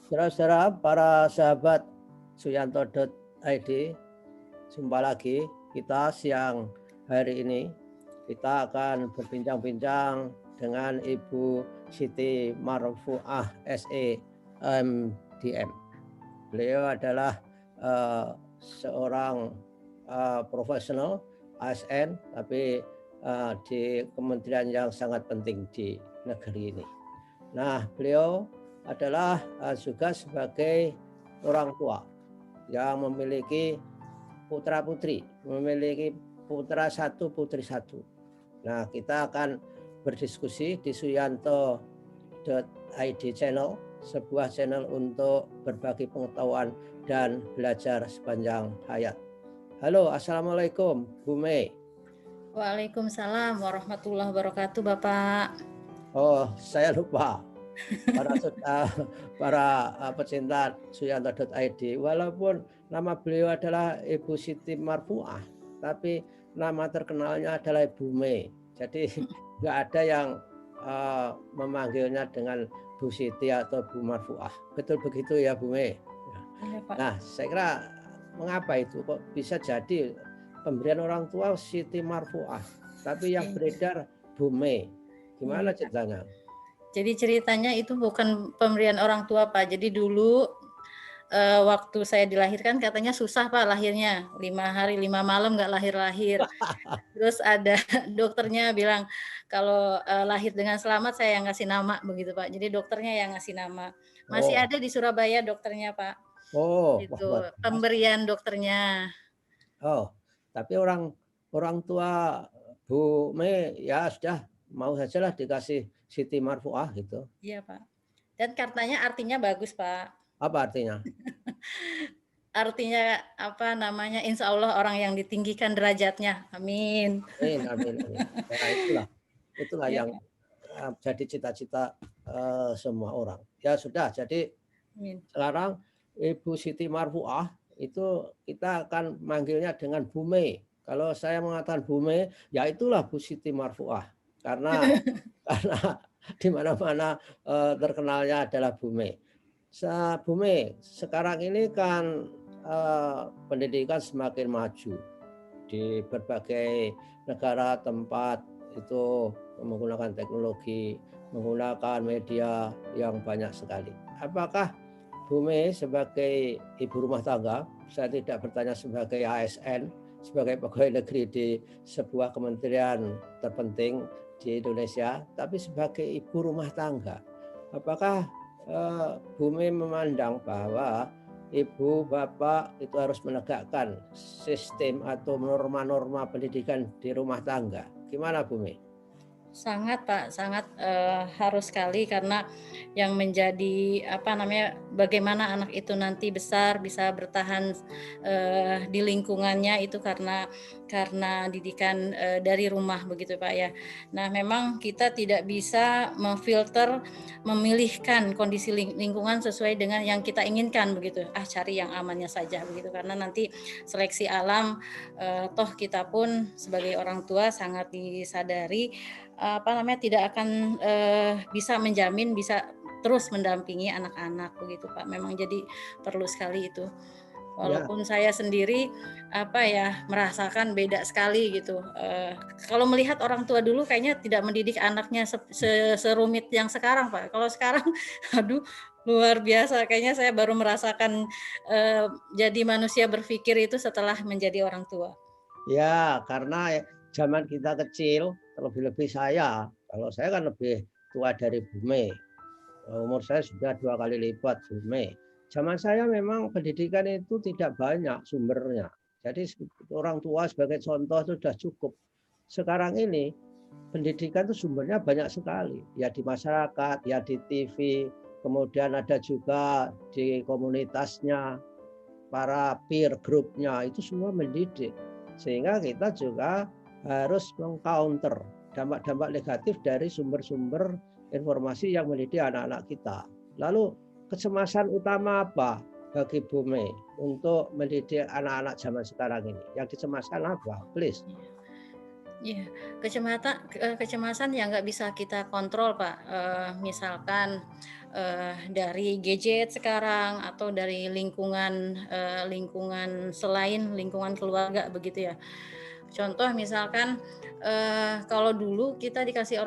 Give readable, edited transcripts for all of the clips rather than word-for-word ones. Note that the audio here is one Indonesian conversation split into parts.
Saudara-saudara, para sahabat Suyanto.id, jumpa lagi kita siang hari ini. Kita akan berbincang-bincang dengan Ibu Siti Marfuah SE MDM. Beliau adalah seorang profesional ASN, tapi di kementerian yang sangat penting di negeri ini. Nah, beliau adalah juga sebagai orang tua yang memiliki putra-putri, memiliki putra satu, putri satu. Nah, kita akan berdiskusi di Suyanto.id channel, sebuah channel untuk berbagi pengetahuan dan belajar sepanjang hayat. Halo, Assalamualaikum, Bu Mei. Waalaikumsalam warahmatullahi wabarakatuh, Bapak. Oh, saya lupa. Para pecinta Suyanto.id, walaupun nama beliau adalah Ibu Siti Marfuah, tapi nama terkenalnya adalah Ibu Mei. Jadi nggak ada yang memanggilnya dengan Bu Siti atau Bu Marfuah. Betul begitu ya, Bu Mei? Iya, Pak. Nah, saya kira mengapa itu kok bisa jadi pemberian orang tua Siti Marfuah, tapi yang beredar Bu Mei. Gimana ceritanya? Jadi ceritanya itu bukan pemberian orang tua, Pak. Jadi dulu waktu saya dilahirkan katanya susah, Pak, lahirnya. 5 hari 5 malam nggak lahir-lahir. Terus ada dokternya bilang kalau lahir dengan selamat saya yang ngasih nama begitu, Pak. Jadi dokternya yang ngasih nama. Masih ada di Surabaya dokternya, Pak. Oh, wah, Itu luar biasa. pemberian dokternya. Oh, tapi orang tua Bu Mei ya sudah mau sajalah dikasih Siti Marfuah gitu. Iya, Pak. Dan katanya artinya bagus, Pak. Apa artinya? Artinya apa namanya? Insya Allah orang yang ditinggikan derajatnya. Amin. Amin, amin, amin. Ya itulah Ya, yang Pak. jadi cita-cita semua orang. Ya sudah, jadi Amin. sekarang Ibu Siti Marfuah itu kita akan manggilnya dengan Bu Mei. Kalau saya mengatakan Bu Mei, ya itulah Bu Siti Marfuah. Karena di mana-mana terkenalnya adalah Bu Mei. Bu Mei, sekarang ini kan pendidikan semakin maju di berbagai negara tempat itu menggunakan teknologi, menggunakan media yang banyak sekali. Apakah Bu Mei sebagai ibu rumah tangga, saya tidak bertanya sebagai ASN, sebagai pegawai negeri di sebuah kementerian terpenting di Indonesia, tapi sebagai ibu rumah tangga. Apakah Bu Mei memandang bahwa ibu, bapak itu harus menegakkan sistem atau norma-norma pendidikan di rumah tangga? Gimana Bu Mei? Sangat, Pak, sangat harus sekali karena yang menjadi apa namanya, bagaimana anak itu nanti besar bisa bertahan di lingkungannya itu karena didikan dari rumah begitu, Pak, ya. Nah, memang kita tidak bisa memfilter, memilihkan kondisi lingkungan sesuai dengan yang kita inginkan begitu. Cari yang amannya saja begitu karena nanti seleksi alam toh kita pun sebagai orang tua sangat disadari tidak akan bisa menjamin bisa terus mendampingi anak-anak begitu, Pak. Memang jadi perlu sekali itu. Walaupun saya sendiri merasakan beda sekali gitu. Kalau melihat orang tua dulu kayaknya tidak mendidik anaknya serumit yang sekarang, Pak. Kalau sekarang aduh luar biasa. Kayaknya saya baru merasakan jadi manusia berpikir itu setelah menjadi orang tua. Ya, karena zaman kita kecil, terlebih-lebih saya, kalau saya kan lebih tua dari Bu Mei. Umur saya sudah 2 kali lipat Bu Mei. Zaman saya memang pendidikan itu tidak banyak sumbernya. Jadi orang tua sebagai contoh itu sudah cukup. Sekarang ini pendidikan itu sumbernya banyak sekali. Ya di masyarakat, ya di TV, kemudian ada juga di komunitasnya, para peer groupnya itu semua mendidik. Sehingga kita juga harus mengcounter dampak-dampak negatif dari sumber-sumber informasi yang mendidik anak-anak kita. Lalu kecemasan utama apa bagi Bu Mei untuk mendidik anak-anak zaman sekarang ini? Yang dicemaskan apa? Please. Iya, kecemasan yang nggak bisa kita kontrol, Pak. Misalkan dari gadget sekarang atau dari lingkungan selain lingkungan keluarga begitu ya. Contoh misalkan, kalau dulu kita dikasih,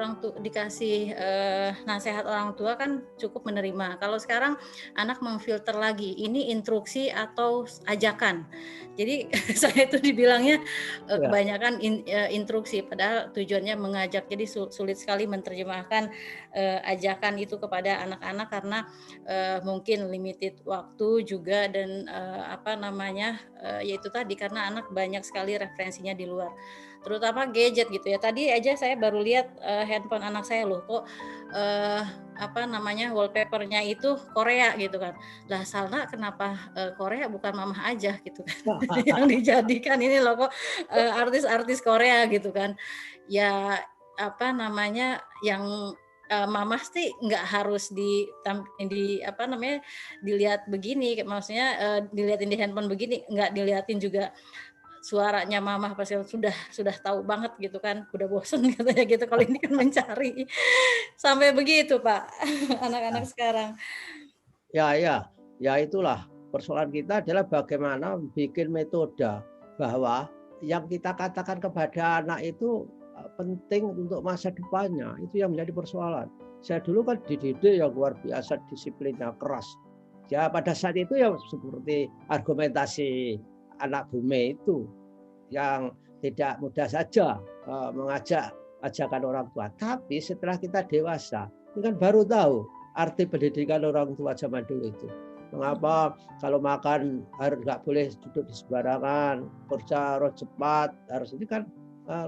nasehat orang tua kan cukup menerima. Kalau sekarang anak memfilter lagi, ini instruksi atau ajakan. Jadi saya itu dibilangnya, Ya, kebanyakan instruksi padahal tujuannya mengajak. Jadi sulit sekali menerjemahkan, ajakan itu kepada anak-anak karena, mungkin limited waktu juga dan, apa namanya, ya itu tadi karena anak banyak sekali referensinya di luar, terutama gadget gitu ya. Tadi aja saya baru lihat, handphone anak saya loh kok, eee, apa namanya, wallpaper-nya itu Korea gitu kan. Lah Salna kenapa, Korea bukan Mama aja gitu kan, yang dijadikan ini loh kok, artis-artis Korea gitu kan. Ya apa namanya, yang, Mama sih nggak harus apa namanya, dilihat begini, maksudnya, dilihatin di handphone begini, nggak dilihatin juga suaranya mama pasti sudah tahu banget gitu kan, udah bosen katanya gitu kalau ini kan mencari. Sampai begitu, Pak, anak-anak sekarang. ya, ya, ya itulah persoalan kita adalah bagaimana bikin metode bahwa yang kita katakan kepada anak itu penting untuk masa depannya, itu yang menjadi persoalan. Saya dulu kan dididik yang luar biasa disiplinnya keras. Ya pada saat itu ya seperti argumentasi anak Bume itu yang tidak mudah saja mengajak ajakan orang tua. Tapi setelah kita dewasa, ini kan baru tahu arti pendidikan orang tua zaman dulu itu. Mengapa kalau makan harus nggak boleh duduk di sembarangan, kerja harus cepat, harus ini kan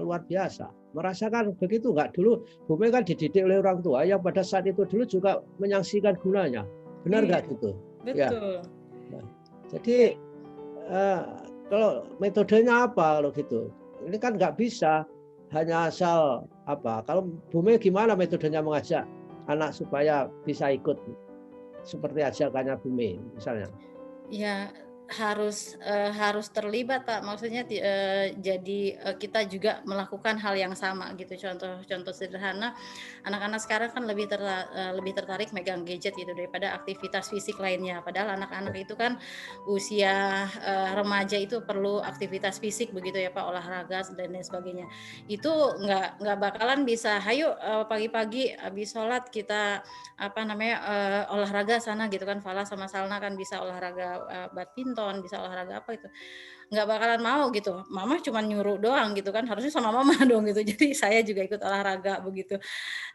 luar biasa. Merasakan begitu nggak dulu? Bumi kan dididik oleh orang tua yang pada saat itu dulu juga menyaksikan gunanya. Benar Iya, nggak gitu? Ya. betul. Nah, Iya. jadi kalau metodenya apa kalau gitu? Ini kan nggak bisa hanya asal apa. Kalau Bumi gimana metodenya mengajak anak supaya bisa ikut seperti ajakannya Bumi misalnya? Ya, harus terlibat, Pak. Maksudnya jadi, kita juga melakukan hal yang sama gitu. Contoh sederhana, anak-anak sekarang kan lebih tertarik megang gadget gitu daripada aktivitas fisik lainnya. Padahal anak-anak itu kan usia, remaja itu perlu aktivitas fisik begitu ya, Pak, olahraga dan lain sebagainya. Itu nggak bakalan bisa, "Hayo, pagi-pagi habis sholat kita apa namanya, olahraga sana gitu kan, Fala sama Salna kan bisa olahraga, badminton, bisa olahraga apa itu, nggak bakalan mau gitu, mama cuman nyuruh doang gitu kan, harusnya sama mama dong gitu, jadi saya juga ikut olahraga begitu.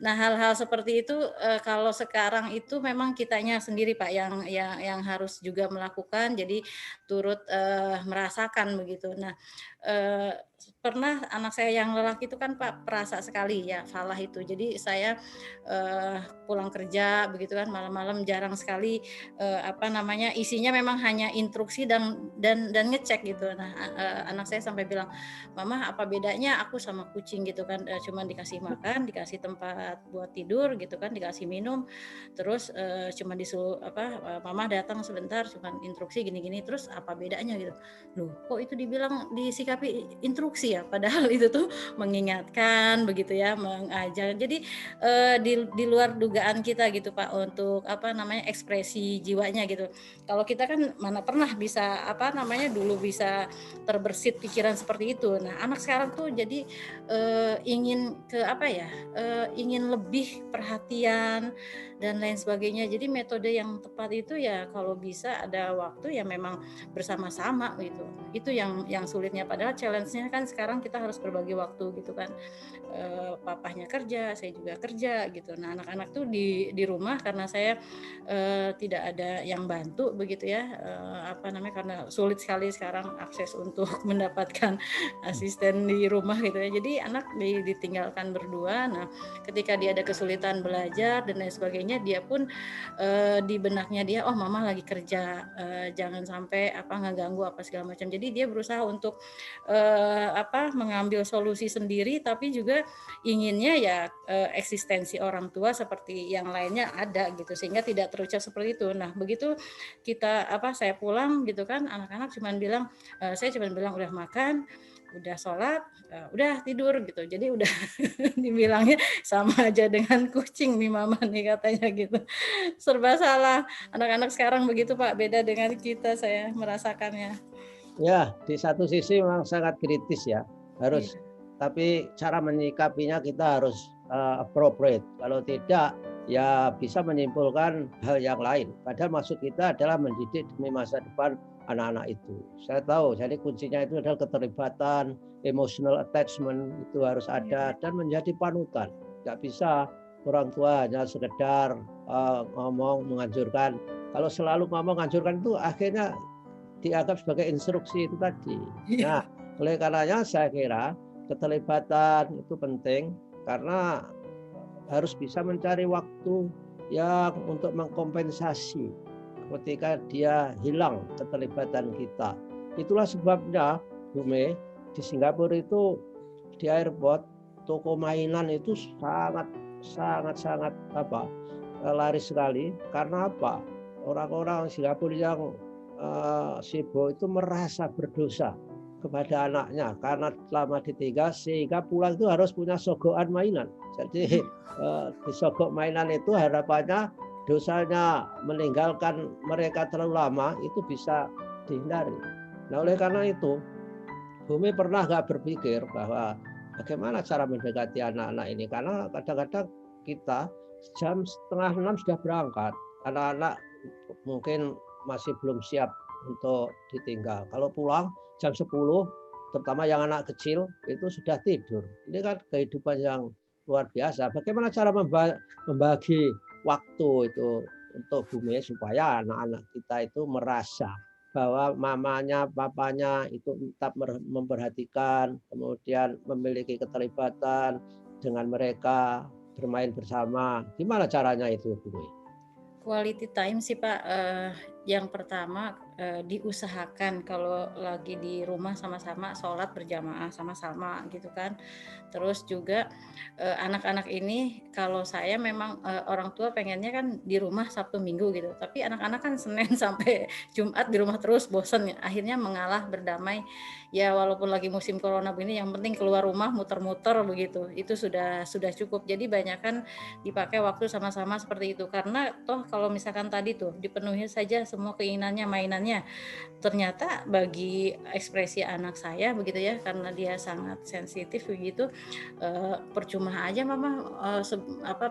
Nah, hal-hal seperti itu, kalau sekarang itu memang kitanya sendiri, Pak, yang harus juga melakukan, jadi turut, merasakan begitu. Nah, eee, pernah anak saya yang lelaki itu kan, Pak, perasa sekali ya, falah itu. Jadi saya, pulang kerja begitu kan, malam-malam jarang sekali, apa namanya, isinya memang hanya instruksi dan ngecek gitu. Nah, anak saya sampai bilang, "Mama, apa bedanya aku sama kucing?" Gitu kan, cuman dikasih makan, dikasih tempat buat tidur gitu kan, dikasih minum, terus, cuman disuruh apa, "Mama datang sebentar, cuman instruksi gini-gini," terus apa bedanya gitu. Loh, kok itu dibilang disikapi instruksi ya? Padahal itu tuh mengingatkan begitu ya, mengajak. Jadi, di luar dugaan kita gitu, Pak, untuk apa namanya, ekspresi jiwanya gitu. Kalau kita kan mana pernah bisa apa namanya, dulu bisa terbersit pikiran seperti itu. Nah, anak sekarang tuh jadi, ingin ke apa ya, ingin lebih perhatian dan lain sebagainya. Jadi metode yang tepat itu ya kalau bisa ada waktu ya memang bersama-sama gitu. Itu yang sulitnya, padahal challenge-nya kan sekarang kita harus berbagi waktu gitu kan. Papahnya kerja, saya juga kerja gitu. Nah, anak-anak tuh di rumah karena saya, tidak ada yang bantu begitu ya, apa namanya, karena sulit sekali sekarang akses untuk mendapatkan asisten di rumah gitu ya. Jadi anak ditinggalkan berdua. Nah, ketika dia ada kesulitan belajar dan lain sebagainya, dia pun, di benaknya dia, "Oh, mama lagi kerja, jangan sampai apa, ngeganggu apa segala macam." Jadi dia berusaha untuk, apa, mengambil solusi sendiri tapi juga inginnya ya, eksistensi orang tua seperti yang lainnya ada gitu, sehingga tidak terucap seperti itu. Nah, begitu saya pulang gitu kan, anak-anak cuman bilang, saya cuman bilang, "Udah makan?" udah sholat, udah tidur gitu. Jadi udah dibilangnya sama aja dengan kucing nih mama nih katanya gitu. Serba salah. Anak-anak sekarang begitu Pak, beda dengan kita saya merasakannya. Ya, di satu sisi memang sangat kritis ya, Iya. harus tapi cara menyikapinya kita harus, appropriate. Kalau tidak, ya bisa menyimpulkan hal yang lain. Padahal maksud kita adalah mendidik demi masa depan anak-anak itu. Saya tahu, jadi kuncinya itu adalah keterlibatan, emotional attachment itu harus ada Iya. dan menjadi panutan. Nggak bisa orang tua hanya sekedar, ngomong menganjurkan. Kalau selalu ngomong menganjurkan itu akhirnya dianggap sebagai instruksi itu tadi. Iya. Nah, oleh karenanya saya kira keterlibatan itu penting karena harus bisa mencari waktu yang untuk mengkompensasi ketika dia hilang keterlibatan kita. Itulah sebabnya, Bu Mei, di Singapura itu di airport toko mainan itu sangat sangat sangat laris sekali karena apa? Orang-orang Singapura yang sibuk itu merasa berdosa kepada anaknya karena selama ditinggal sehingga pulang itu harus punya sogokan mainan. Jadi disogok mainan itu harapannya dosanya meninggalkan mereka terlalu lama itu bisa dihindari. Nah oleh karena itu Bumi pernah nggak berpikir bahwa bagaimana cara mendekati anak-anak ini karena kadang-kadang kita jam setengah 6 sudah berangkat, anak-anak mungkin masih belum siap untuk ditinggal. Kalau pulang jam 10, terutama yang anak kecil itu sudah tidur. Ini kan kehidupan yang luar biasa. Bagaimana cara membagi waktu itu untuk Bumi supaya anak-anak kita itu merasa bahwa mamanya, papanya itu tetap memperhatikan, kemudian memiliki keterlibatan dengan mereka, bermain bersama. Gimana caranya itu, Bumi? Quality time sih Pak, yang pertama, diusahakan kalau lagi di rumah sama-sama sholat berjamaah sama-sama gitu kan. Terus juga, anak-anak ini kalau saya memang, orang tua pengennya kan di rumah Sabtu Minggu gitu, tapi anak-anak kan Senin sampai Jumat di rumah terus bosen, akhirnya mengalah berdamai, ya walaupun lagi musim corona begini yang penting keluar rumah muter-muter begitu, itu sudah cukup. Jadi banyakan dipakai waktu sama-sama seperti itu, karena toh kalau misalkan tadi tuh dipenuhi saja semua keinginannya, mainannya, ternyata bagi ekspresi anak saya begitu ya, karena dia sangat sensitif begitu, percuma aja mama,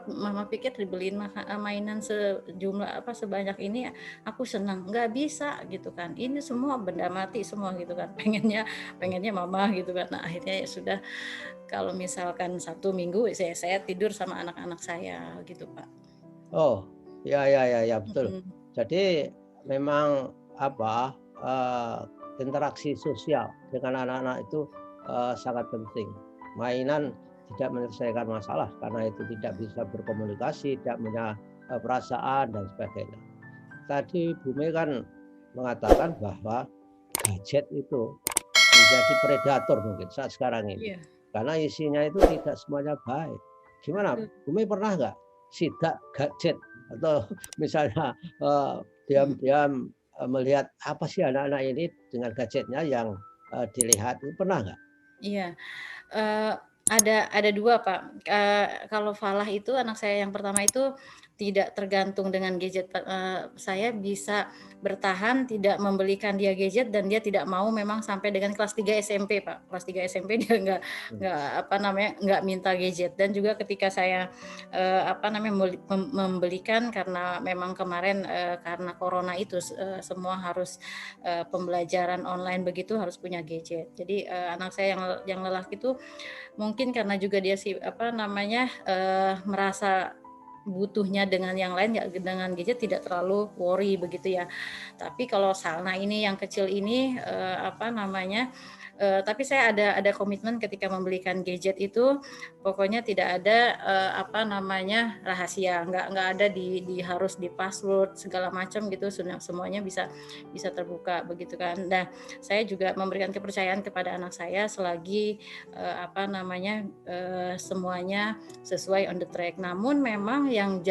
mama pikir dibeliin mainan sejumlah sebanyak ini aku senang, nggak bisa gitu kan, ini semua benda mati semua gitu kan, pengennya mama gitu kan. Nah akhirnya ya sudah, kalau misalkan Sabtu Minggu saya tidur sama anak-anak saya gitu Pak. Oh, ya ya ya ya, betul. Mhm. Jadi memang eee, interaksi sosial dengan anak-anak itu, sangat penting. Mainan tidak menyelesaikan masalah karena itu tidak bisa berkomunikasi, tidak punya, perasaan dan sebagainya. Tadi Bumi kan mengatakan bahwa gadget itu menjadi predator mungkin saat sekarang ini. Iya, Karena isinya itu tidak semuanya baik. Gimana, betul. Bumi pernah nggak sidak gadget atau misalnya, diam-diam, melihat apa sih anak-anak ini dengan gadgetnya yang, dilihat, itu pernah nggak? Iya. Eee, ada 2 Pak, kalau Falah itu anak saya yang pertama itu tidak tergantung dengan gadget, saya bisa bertahan tidak membelikan dia gadget dan dia tidak mau memang sampai dengan kelas 3 SMP Pak. Kelas 3 SMP dia Mmm, nggak minta gadget, dan juga ketika saya, membelikan karena memang kemarin, karena corona itu semua harus, pembelajaran online begitu harus punya gadget. Jadi, anak saya yang lelaki itu mungkin karena juga dia merasa butuhnya dengan yang lain, ya dengan gadget tidak terlalu worry begitu ya. Tapi kalau Salna ini yang kecil ini, tapi saya ada komitmen ketika membelikan gadget itu, pokoknya tidak ada, rahasia, nggak ada di harus di-password segala macam gitu, semuanya bisa bisa terbuka begitu kan. Nah, saya juga memberikan kepercayaan kepada anak saya selagi, semuanya sesuai on the track. Namun memang yang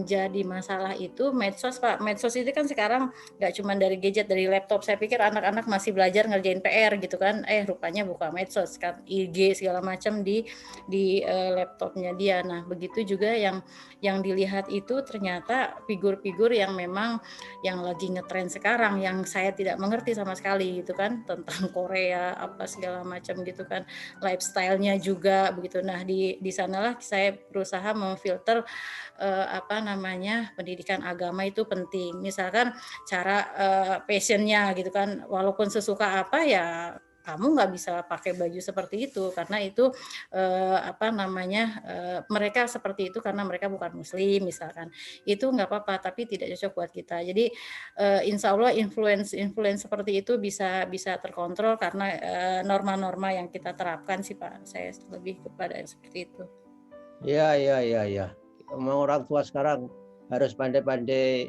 jadi masalah itu medsos, Pak. Medsos itu kan sekarang nggak cuma dari gadget, dari laptop. Saya pikir anak-anak masih belajar ngerjain PR PR gitu kan, rupanya buka medsos kan, IG segala macam di laptopnya dia. Nah, begitu juga yang dilihat itu ternyata figur-figur yang memang yang lagi ngetren sekarang, yang saya tidak mengerti sama sekali gitu kan, tentang Korea apa segala macam gitu kan, lifestyle-nya juga begitu. Nah, di sanalah saya berusaha memfilter apa namanya, pendidikan agama itu penting. Misalkan cara passion-nya gitu kan, walaupun sesuka apa ya kamu nggak bisa pakai baju seperti itu karena itu apa namanya mereka seperti itu karena mereka bukan muslim misalkan, itu nggak apa-apa tapi tidak cocok buat kita. Jadi insya Allah influence seperti itu bisa terkontrol karena norma-norma yang kita terapkan sih Pak, saya lebih kepada yang seperti itu. Iya, iya, iya, iya. Memang orang tua sekarang harus pandai-pandai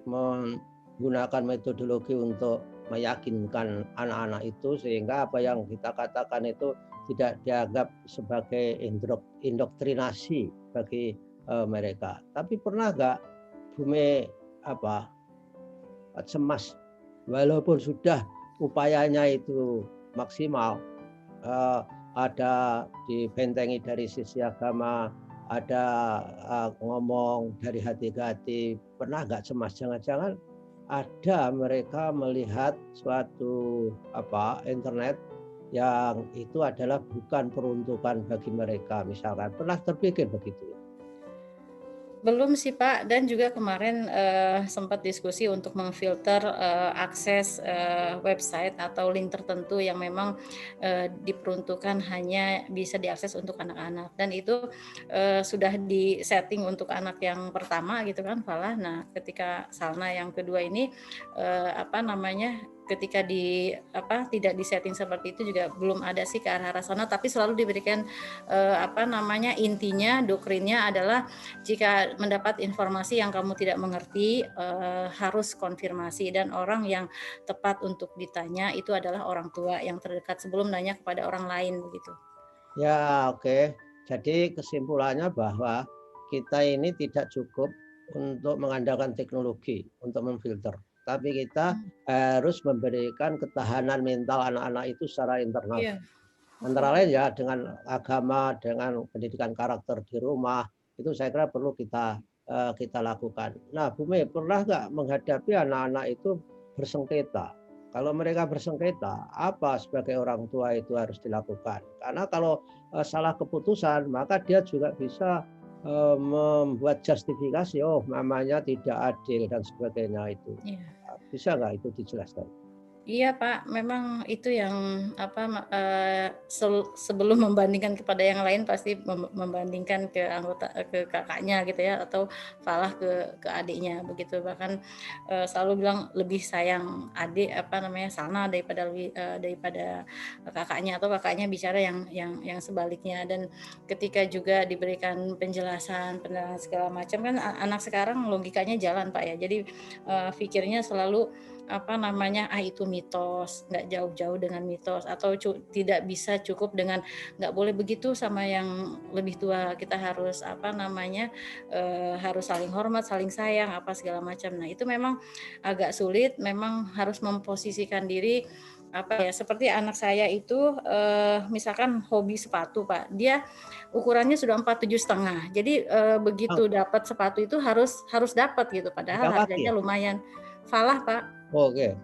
menggunakan metodologi untuk meyakinkan anak-anak itu sehingga apa yang kita katakan itu tidak dianggap sebagai indoktrinasi bagi mereka. Tapi pernah nggak Bumi apa cemas walaupun sudah upayanya itu maksimal, eh, ada dibentengi dari sisi agama, ada ngomong dari hati ke hati, pernah nggak cemas jangan-jangan ada mereka melihat suatu internet yang itu adalah bukan peruntukan bagi mereka, misalkan pernah terpikir begitu? Belum sih Pak, dan juga kemarin sempat diskusi untuk memfilter akses website atau link tertentu yang memang diperuntukkan hanya bisa diakses untuk anak-anak, dan itu sudah di-setting untuk anak yang pertama gitu kan, Falah. Nah, ketika Salna yang kedua ini apa namanya, ketika tidak di-setting seperti itu juga belum ada sih ke arah sana, tapi selalu diberikan apa namanya, intinya doktrinnya adalah jika mendapat informasi yang kamu tidak mengerti, harus konfirmasi, dan orang yang tepat untuk ditanya itu adalah orang tua yang terdekat sebelum nanya kepada orang lain begitu. Ya, oke. Jadi kesimpulannya bahwa kita ini tidak cukup untuk mengandalkan teknologi untuk memfilter, tapi kita harus memberikan ketahanan mental anak-anak itu secara internal. Iya, Antara lain ya dengan agama, dengan pendidikan karakter di rumah, itu saya kira perlu kita lakukan. Nah, Bumi pernah nggak menghadapi anak-anak itu bersengketa? Kalau mereka bersengketa, apa sebagai orang tua itu harus dilakukan? Karena kalau salah keputusan, maka dia juga bisa membuat justifikasi, oh mamanya tidak adil dan sebagainya itu. iya. Bisa nggak itu dijelaskan? Iya Pak, memang itu yang sebelum membandingkan kepada yang lain pasti membandingkan ke ke kakaknya gitu ya, atau Falah ke adiknya begitu. Bahkan selalu bilang lebih sayang adik Salna daripada kakaknya, atau kakaknya bicara yang sebaliknya. Dan ketika juga diberikan penjelasan segala macam kan, anak sekarang logikanya jalan Pak ya. Jadi pikirnya selalu itu mitos, nggak jauh-jauh dengan mitos, atau tidak bisa cukup dengan nggak boleh begitu sama yang lebih tua, kita harus harus saling hormat, saling sayang, apa segala macam. Nah, itu memang agak sulit, memang harus memposisikan diri seperti anak saya itu misalkan hobi sepatu Pak, dia ukurannya sudah 47,5, jadi begitu dapat sepatu itu harus dapat gitu, padahal Angkat kaki harganya ya? lumayan. Falah Pak, Oke.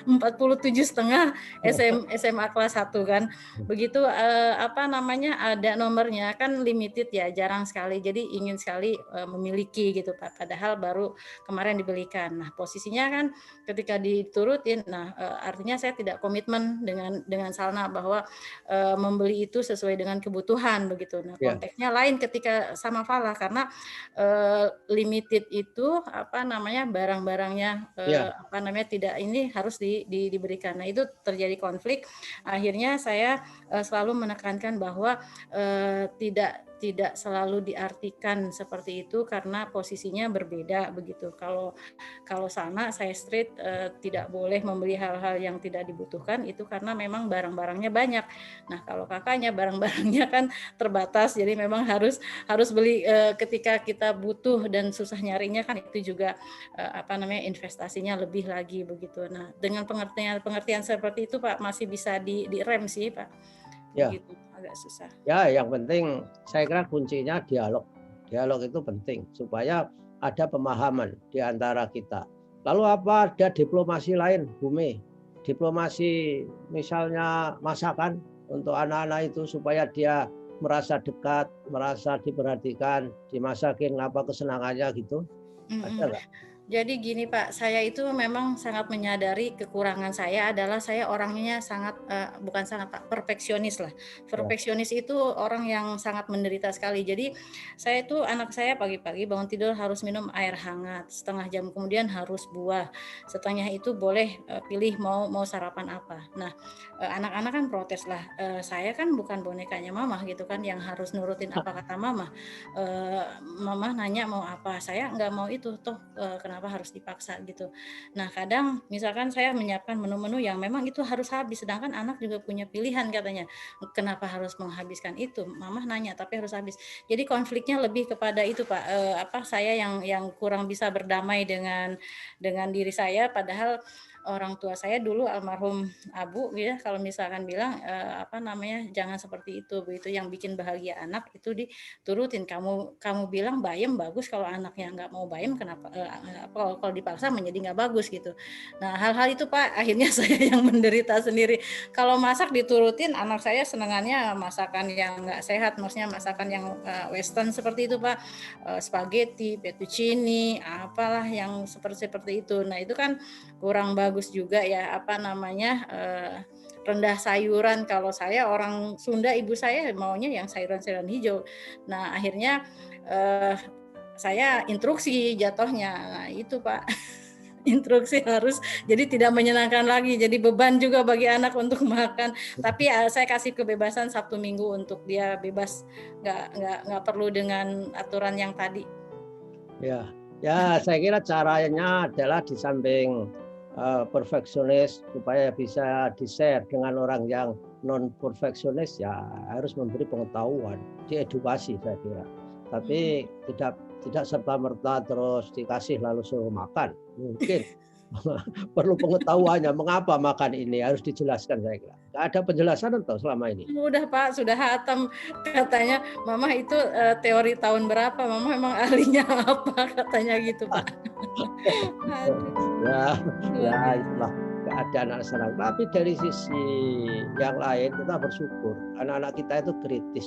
47,5, SMA kelas 1 kan. Begitu ada nomornya kan limited ya, jarang sekali. Jadi ingin sekali memiliki gitu Pak. Padahal baru kemarin dibelikan. Nah, posisinya kan ketika diturutin, artinya saya tidak komitmen dengan Salna bahwa membeli itu sesuai dengan kebutuhan begitu. Nah, Ya. konteksnya lain ketika sama Falah, karena limited itu barang-barangnya Ya. tidak ini harus diberikan. Nah, itu terjadi konflik. Akhirnya saya selalu menekankan bahwa tidak selalu diartikan seperti itu karena posisinya berbeda begitu. Kalau sana saya straight tidak boleh membeli hal-hal yang tidak dibutuhkan itu karena memang barang-barangnya banyak. Nah, kalau kakaknya barang-barangnya kan terbatas, jadi memang harus beli ketika kita butuh dan susah nyarinya kan, itu juga investasinya lebih lagi lagi begitu. Nah, dengan pengertian seperti itu Pak masih bisa direm sih Pak, Ya, begitu, agak susah. ya yang penting saya kira kuncinya dialog. Dialog itu penting supaya ada pemahaman di antara kita. Lalu apa ada diplomasi lain, Bumi? Diplomasi misalnya masakan untuk anak-anak itu supaya dia merasa dekat, merasa diperhatikan, dimasakin apa kesenangannya gitu. Ada Mhm. nggak? Jadi gini Pak, saya itu memang sangat menyadari kekurangan saya adalah saya orangnya sangat, bukan sangat Pak, perfeksionis lah. Ya, Perfeksionis itu orang yang sangat menderita sekali. Jadi saya itu anak saya pagi-pagi bangun tidur harus minum air hangat, setengah jam kemudian harus buah, setelahnya itu boleh, pilih mau sarapan apa. Nah, anak-anak kan protes lah, saya kan bukan bonekanya mama gitu kan yang harus nurutin apa kata mama. Mama nanya mau apa, saya nggak mau itu, toh, kenapa harus dipaksa gitu. Nah kadang misalkan saya menyiapkan menu-menu yang memang itu harus habis, sedangkan anak juga punya pilihan katanya, kenapa harus menghabiskan itu, mama nanya tapi harus habis. Jadi konfliknya lebih kepada itu Pak, saya yang kurang bisa berdamai dengan diri saya, padahal orang tua saya dulu almarhum Abu ya kalau misalkan bilang, jangan seperti itu, begitu yang bikin bahagia anak itu diturutin, kamu kamu bilang bayem bagus, kalau anaknya nggak mau bayem kenapa, kalau dipaksa menjadi nggak bagus gitu. Nah hal-hal itu Pak akhirnya saya yang menderita sendiri. Kalau masak diturutin, anak saya senengannya masakan yang nggak sehat, maksudnya masakan yang western seperti itu Pak, spaghetti, fettuccine, apalah yang seperti seperti itu. Nah itu kan kurang bagus juga ya, rendah sayuran. Kalau saya orang Sunda, ibu saya maunya yang sayuran-sayuran hijau. Nah akhirnya eh, saya instruksi jatuhnya. Nah itu Pak, instruksi harus jadi tidak menyenangkan lagi, jadi beban juga bagi anak untuk makan. Tapi saya kasih kebebasan Sabtu Minggu untuk dia bebas, nggak perlu dengan aturan yang tadi. ya, ya. Saya kira caranya adalah di samping perfeksionis supaya bisa di-share dengan orang yang non perfeksionis, ya harus memberi pengetahuan, diedukasi saya kira. Tapi tidak serta merta terus dikasih lalu suruh makan. Mungkin perlu pengetahuannya mengapa makan ini harus dijelaskan saya kira. Nggak ada penjelasan atau selama ini. Udah Pak, sudah hatam katanya, "Mama itu, teori tahun berapa? Mama emang ahlinya apa?" Katanya gitu Pak. Aduh, Ya, ya luar biasa. itulah keadaan anak sekarang. Tapi dari sisi yang lain kita bersyukur anak-anak kita itu kritis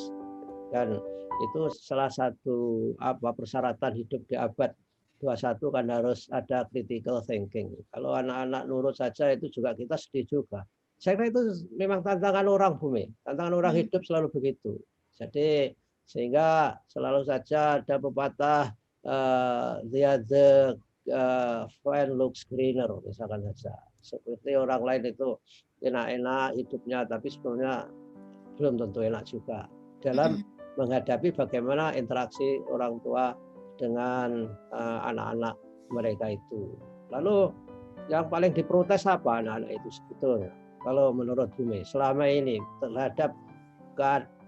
dan itu salah satu persyaratan hidup di abad 21 kan harus ada critical thinking. Kalau anak-anak nurut saja itu juga kita sedih juga. Saya kira itu memang tantangan orang Bumi, tantangan orang Mhm, hidup selalu begitu. Jadi sehingga selalu saja ada pepatah the other fine looks greener misalkan saja. Seperti orang lain itu enak-enak hidupnya tapi sebenarnya belum tentu enak juga dalam mhm. menghadapi bagaimana interaksi orang tua dengan anak-anak mereka itu. Lalu yang paling diprotes apa anak-anak itu sebetulnya? Kalau menurut Bumi selama ini terhadap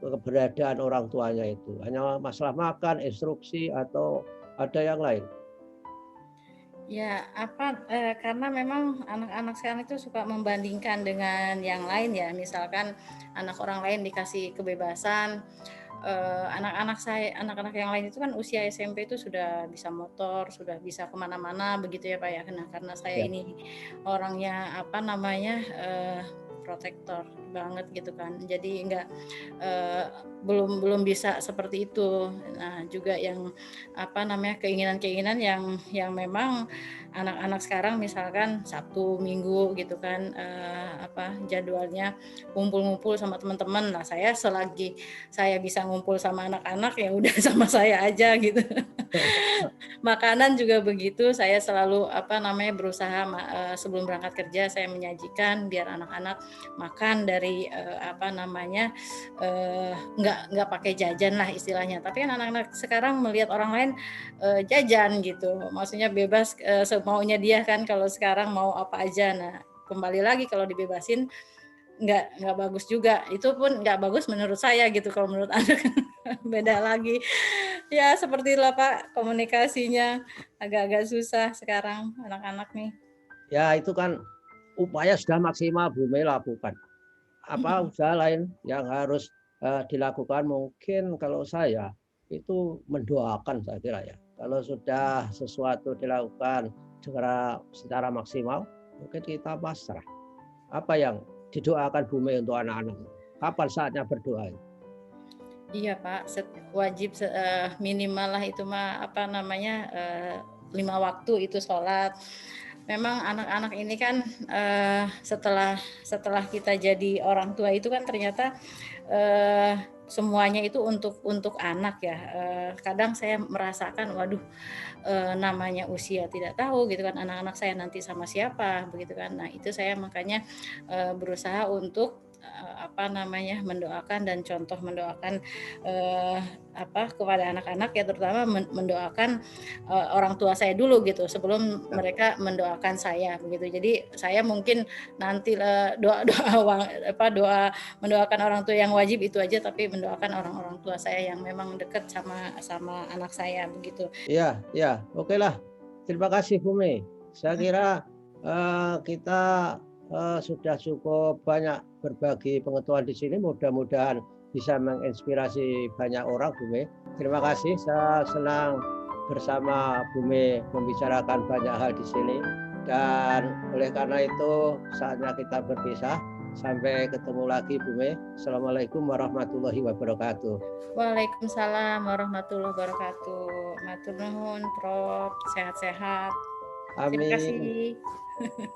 keberadaan orang tuanya itu hanya masalah makan, instruksi atau ada yang lain? Ya, karena memang anak-anak sekarang itu suka membandingkan dengan yang lain ya, misalkan anak orang lain dikasih kebebasan, anak-anak yang lain itu kan usia SMP itu sudah bisa motor, sudah bisa kemana-mana begitu ya Pak ya. Nah karena saya Ya. ini orangnya protektor banget gitu kan, jadi eee, belum belum bisa seperti itu. Nah juga keinginan-keinginan yang memang anak-anak sekarang misalkan Sabtu Minggu gitu kan, jadwalnya ngumpul-ngumpul sama teman-teman. Nah selagi saya bisa ngumpul sama anak-anak ya udah sama saya aja gitu. Makanan juga begitu, saya selalu sebelum berangkat kerja saya menyajikan biar anak-anak makan dari nggak pakai jajan lah istilahnya. Tapi kan anak-anak sekarang melihat orang lain jajan gitu, maksudnya bebas, semaunya dia kan kalau sekarang mau apa aja. Nah kembali lagi kalau dibebasin nggak bagus juga, itu pun nggak bagus menurut saya gitu, kalau menurut anak beda lagi. Ya seperti itulah Pak, komunikasinya agak-agak susah sekarang anak-anak nih. Ya itu kan upaya sudah maksimal Bu Mei lakukan. Apa usaha lain yang harus dilakukan? Mungkin kalau saya itu mendoakan saya kira ya. Kalau sudah sesuatu dilakukan secara maksimal, mungkin kita pasrah. Apa yang didoakan Bu Mei untuk anak-anak? Kapan saatnya berdoa? Iya Pak, wajib minimal lah itu mah apa namanya 5 waktu itu sholat. Memang anak-anak ini kan setelah kita jadi orang tua itu kan ternyata semuanya itu untuk anak ya. Kadang saya merasakan, waduh, namanya usia tidak tahu gitu kan, anak-anak saya nanti sama siapa begitu kan. Nah itu saya makanya berusaha untuk apa namanya mendoakan dan contoh mendoakan kepada anak-anak ya, terutama mendoakan orang tua saya dulu gitu sebelum mereka mendoakan saya begitu. Jadi saya mungkin nanti doa mendoakan orang tua yang wajib itu aja, tapi mendoakan orang-orang tua saya yang memang dekat sama anak saya begitu. Iya, iya, oke lah. Terima kasih Bu Mei. Saya kira kita sudah cukup banyak berbagi pengetahuan di sini. Mudah-mudahan bisa menginspirasi banyak orang, Bu Mei. Terima kasih. Saya senang bersama Bu Mei membicarakan banyak hal di sini. Dan oleh karena itu saatnya kita berpisah. Sampai ketemu lagi Bu Mei. Assalamualaikum warahmatullahi wabarakatuh. Waalaikumsalam warahmatullahi wabarakatuh. Matur nuwun, Prof. Sehat-sehat. Terima Amin. kasih.